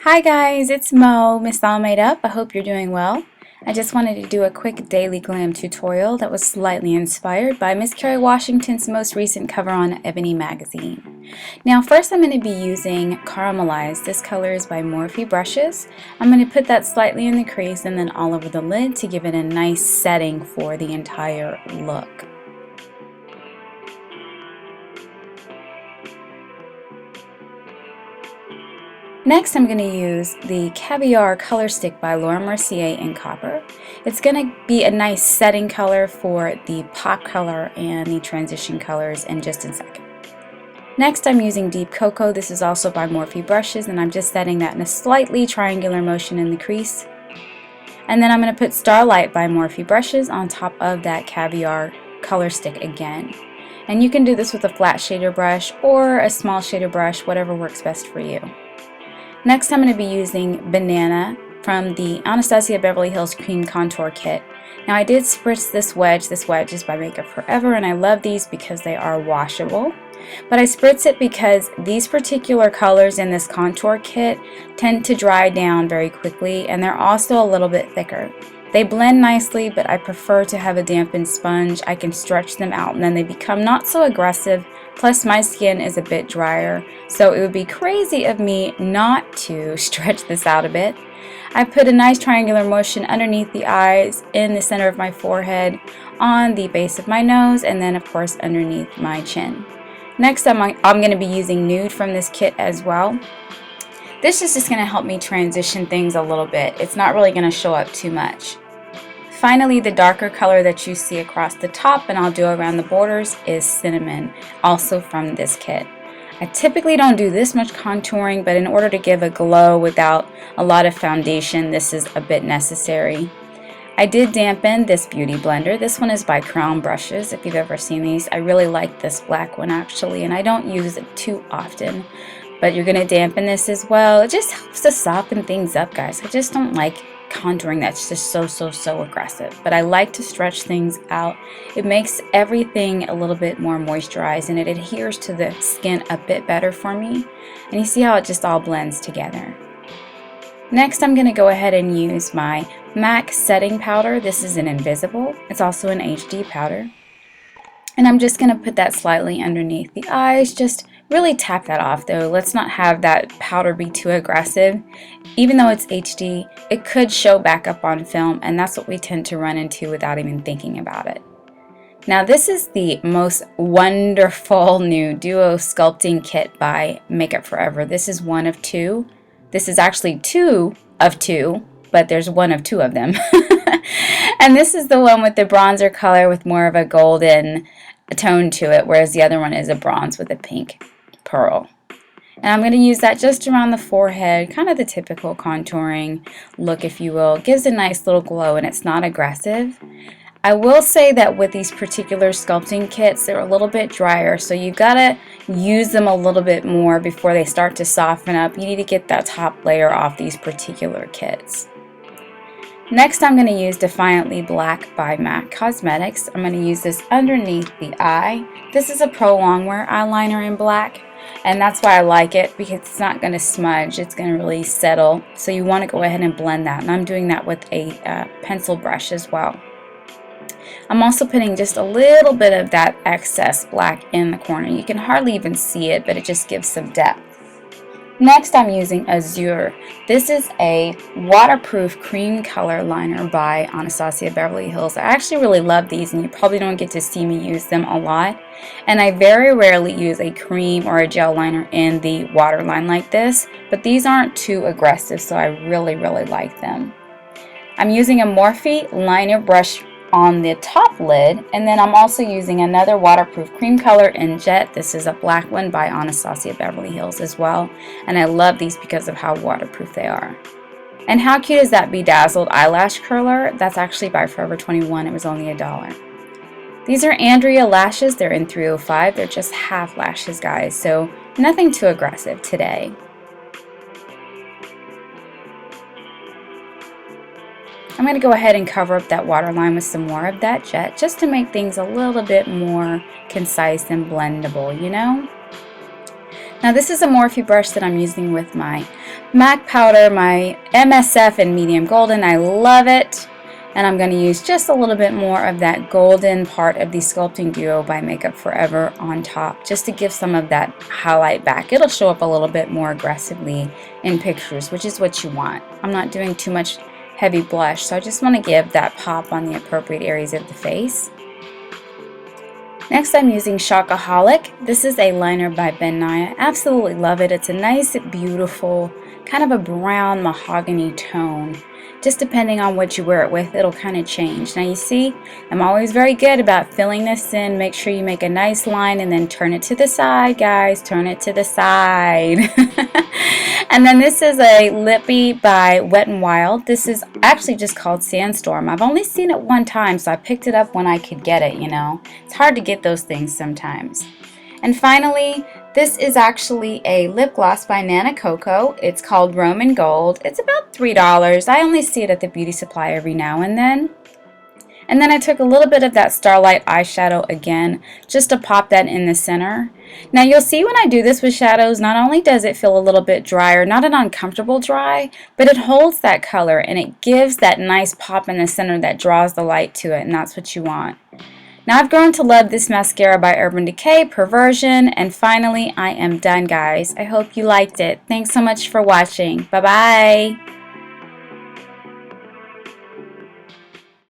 Hi guys, it's MsAllmadeup. I hope you're doing well. I just wanted to do a quick Daily Glam tutorial that was slightly inspired by Miss Kerry Washington's most recent cover on Ebony magazine. Now first I'm going to be using Caramelized. This color is by Morphe Brushes. I'm going to put that slightly in the crease and then all over the lid to give it a nice setting for the entire look. Next, I'm going to use the Caviar Color Stick by Laura Mercier in Copper. It's going to be a nice setting color for the pop color and the transition colors in just a second. Next, I'm using Deep Cocoa. This is also by Morphe Brushes, and I'm just setting that in a slightly triangular motion in the crease. And then I'm going to put Starlight by Morphe Brushes on top of that Caviar Color Stick again. And you can do this with a flat shader brush or a small shader brush, whatever works best for you. Next, I'm going to be using Banana from the Anastasia Beverly Hills Cream Contour Kit. Now I did spritz this wedge. This wedge is by Makeup Forever, and I love these because they are washable. But I spritz it because these particular colors in this contour kit tend to dry down very quickly, and they're also a little bit thicker. They blend nicely, but I prefer to have a dampened sponge. I can stretch them out and then they become not so aggressive. Plus my skin is a bit drier, so it would be crazy of me not to stretch this out a bit. I put a nice triangular motion underneath the eyes, in the center of my forehead, on the base of my nose, and then of course underneath my chin. Next I'm going to be using Nude from this kit as well. This is just going to help me transition things a little bit. It's not really going to show up too much. Finally, the darker color that you see across the top, and I'll do around the borders, is Cinnamon, also from this kit. I typically don't do this much contouring, but in order to give a glow without a lot of foundation, this is a bit necessary. I did dampen this beauty blender. This one is by Kerry Brushes, if you've ever seen these. I really like this black one actually, and I don't use it too often. But you're going to dampen this as well. It just helps to soften things up, guys. I just don't like contouring that's just so aggressive. But I like to stretch things out. It makes everything a little bit more moisturized, and it adheres to the skin a bit better for me. And you see how it just all blends together. Next, I'm going to go ahead and use my MAC setting powder. This is an Invisible. It's also an HD powder. And I'm just going to put that slightly underneath the eyes. Just really tap that off though. Let's not have that powder be too aggressive. Even though it's HD, it could show back up on film, and that's what we tend to run into without even thinking about it. Now this is the most wonderful new Duo Sculpting Kit by Makeup Forever. This is one of two. This is actually two of two, but there's one of two of them. And this is the one with the bronzer color with more of a golden tone to it, whereas the other one is a bronze with a pink pearl. And I'm going to use that just around the forehead, kind of the typical contouring look, if you will. It gives a nice little glow, and it's not aggressive. I will say that with these particular sculpting kits, they're a little bit drier, so you've got to use them a little bit more before they start to soften up. You need to get that top layer off these particular kits. Next, I'm going to use Defiantly Black by MAC Cosmetics. I'm going to use this underneath the eye. This is a Pro Longwear eyeliner in black, and that's why I like it, because it's not going to smudge. It's going to really settle, so you want to go ahead and blend that, and I'm doing that with a pencil brush as well. I'm also putting just a little bit of that excess black in the corner. You can hardly even see it, but it just gives some depth. Next, I'm using Azure. This is a waterproof cream color liner by Anastasia Beverly Hills. I actually really love these, and you probably don't get to see me use them a lot. And I very rarely use a cream or a gel liner in the waterline like this, but these aren't too aggressive, so I really like them. I'm using a Morphe liner brush on the top lid, and then I'm also using another waterproof cream color in Jet. This is a black one by Anastasia Beverly Hills as well, and I love these because of how waterproof they are. And how cute is that Bedazzled eyelash curler? That's actually by Forever 21. It was only $1. These are Andrea lashes. They're in 305. They're just half lashes, guys, so nothing too aggressive today. I'm going to go ahead and cover up that waterline with some more of that Jet, just to make things a little bit more concise and blendable, you know? Now this is a Morphe brush that I'm using with my MAC powder, my MSF in medium golden. I love it. And I'm going to use just a little bit more of that golden part of the Sculpting Duo by Makeup Forever on top, just to give some of that highlight back. It'll show up a little bit more aggressively in pictures, which is what you want. I'm not doing too much heavy blush, so I just want to give that pop on the appropriate areas of the face. Next, I'm using Shopaholic. This is a liner by Ben Nye. I absolutely love it. It's a nice, beautiful, kind of a brown mahogany tone. Just depending on what you wear it with, it'll kind of change. Now you see, I'm always very good about filling this in. Make sure you make a nice line and then turn it to the side, guys. Turn it to the side. And then this is a Lippy by Wet n Wild. This is actually just called Sandstorm. I've only seen it one time, so I picked it up when I could get it, you know. It's hard to get those things sometimes. And finally, this is actually a lip gloss by Nana Coco. It's called Roman Gold. It's about $3. I only see it at the beauty supply every now and then. And then I took a little bit of that Starlight eyeshadow again, just to pop that in the center. Now you'll see when I do this with shadows, not only does it feel a little bit drier, not an uncomfortable dry, but it holds that color and it gives that nice pop in the center that draws the light to it, and that's what you want. Now I've grown to love this mascara by Urban Decay, Perversion, and finally I am done, guys. I hope you liked it. Thanks so much for watching. Bye-bye.